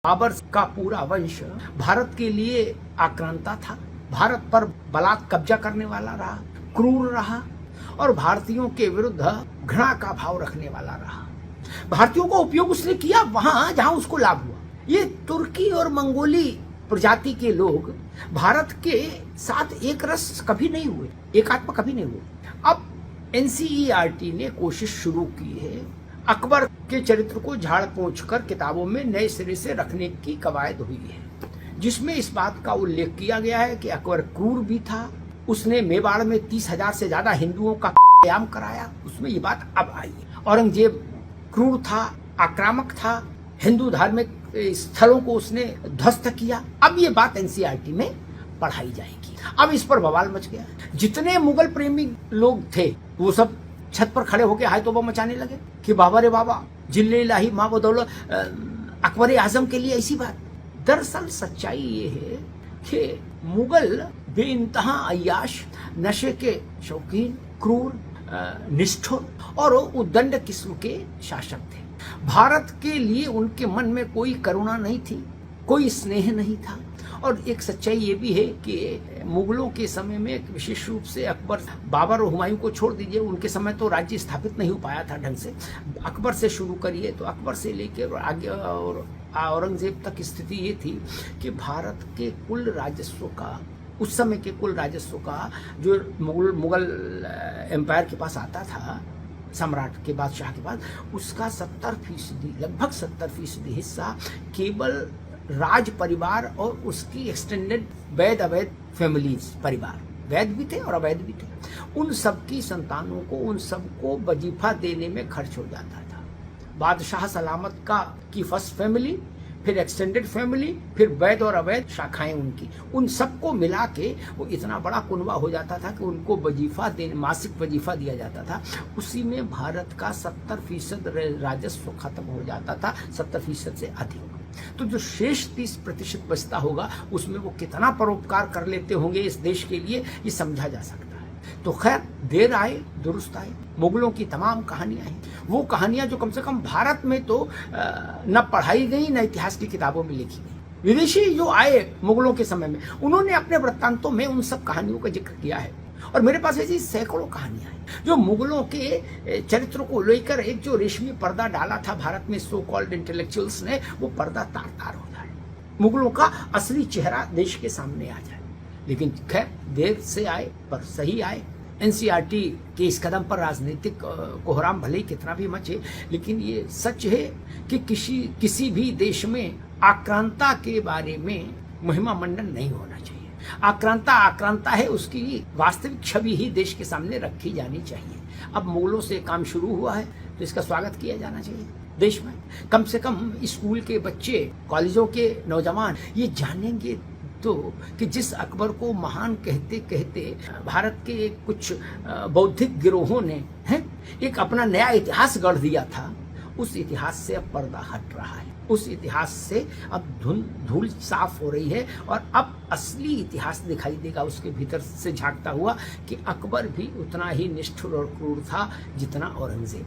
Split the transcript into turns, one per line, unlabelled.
बाबर का पूरा वंश भारत के लिए आक्रांता था, भारत पर बलात् कब्जा करने वाला रहा, क्रूर रहा और भारतीयों के विरुद्ध घृणा का भाव रखने वाला रहा। भारतीयों को उपयोग उसने किया वहां जहां उसको लाभ हुआ। ये तुर्की और मंगोली प्रजाति के लोग भारत के साथ एक रस कभी नहीं हुए, एकात्म कभी नहीं हुए। अब एनसीईआरटी ने कोशिश शुरू की है, अकबर के चरित्र को झाड़ पोंछ कर किताबों में नए सिरे से रखने की कवायद हुई है, जिसमें इस बात का उल्लेख किया गया है कि अकबर क्रूर भी था, उसने मेवाड़ में 30,000 से ज्यादा हिंदुओं का कत्लेआम कराया, उसमें ये बात अब आई है। औरंगजेब क्रूर था, आक्रामक था, हिंदू धार्मिक स्थलों को उसने ध्वस्त किया। अब ये बात एनसीईआरटी में पढ़ाई जाएगी। अब इस पर बवाल मच गया। जितने मुगल प्रेमी लोग थे वो सब छत पर खड़े होकर हाय तौबा मचाने लगे कि बाबा रे बाबा, जिल्ले इलाही माँ बदौलत अकबर आजम के लिए ऐसी बात। दरअसल सच्चाई ये है कि मुगल बेइंतहा अय्याश, नशे के शौकीन, क्रूर, निष्ठुर और उद्दंड किस्म के शासक थे। भारत के लिए उनके मन में कोई करुणा नहीं थी, कोई स्नेह नहीं था। और एक सच्चाई ये भी है कि मुगलों के समय में विशेष रूप से अकबर, बाबर और हुमायूं को छोड़ दीजिए, उनके समय तो राज्य स्थापित नहीं हो पाया था ढंग से। अकबर से शुरू करिए तो अकबर से लेकर आगे और औरंगजेब तक स्थिति ये थी कि भारत के कुल राजस्व का, उस समय के कुल राजस्व का जो मुगल एम्पायर के पास आता था, सम्राट के बादशाह के पास, उसका 70%, लगभग 70% हिस्सा केवल राज परिवार और उसकी एक्सटेंडेड वैध अवैध फैमिलीज, परिवार, वैध भी थे और अवैध भी थे, उन सबकी संतानों को, उन सबको वजीफा देने में खर्च हो जाता था। बादशाह सलामत की फर्स्ट फैमिली, फिर एक्सटेंडेड फैमिली, फिर वैध और अवैध शाखाएं उनकी, उन सबको मिला के वो इतना बड़ा कुनबा हो जाता था कि उनको वजीफा देने, मासिक वजीफा दिया जाता था। उसी में भारत का 70% राजस्व खत्म हो जाता था, 70% से अधिक। तो जो शेष 30% बचता होगा उसमें वो कितना परोपकार कर लेते होंगे इस देश के लिए, ये समझा जा सकता है। तो खैर, देर आए दुरुस्त आए। मुगलों की तमाम कहानियां हैं, वो कहानियां जो कम से कम भारत में तो न पढ़ाई गई, न इतिहास की किताबों में लिखी गई। विदेशी जो आए मुगलों के समय में, उन्होंने अपने वृत्तांतों में उन सब कहानियों का जिक्र किया है। और मेरे पास ऐसी सैकड़ों कहानियां हैं जो मुगलों के चरित्र को लेकर एक जो रेशमी पर्दा डाला था भारत में सो कॉल्ड इंटेलेक्चुअल्स ने, वो पर्दा तार तार हो जाए, मुगलों का असली चेहरा देश के सामने आ जाए। लेकिन खैर, देर से आए पर सही आए। एनसीईआरटी के इस कदम पर राजनीतिक कोहराम भले ही कितना भी मचे, लेकिन ये सच है कि किसी भी देश में आक्रांता के बारे में महिमा मंडन नहीं होना चाहिए। आक्रांता है, उसकी वास्तविक छवि ही देश के सामने रखी जानी चाहिए। अब मुगलों से काम शुरू हुआ है तो इसका स्वागत किया जाना चाहिए देश में। कम से कम स्कूल के बच्चे, कॉलेजों के नौजवान ये जानेंगे तो कि जिस अकबर को महान कहते कहते भारत के कुछ बौद्धिक गिरोहों ने एक अपना नया इतिहास गढ़ दिया था, उस इतिहास से अब पर्दा हट रहा है, उस इतिहास से अब धूल साफ हो रही है और अब असली इतिहास दिखाई देगा उसके भीतर से झांकता हुआ कि अकबर भी उतना ही निष्ठुर और क्रूर था जितना औरंगजेब।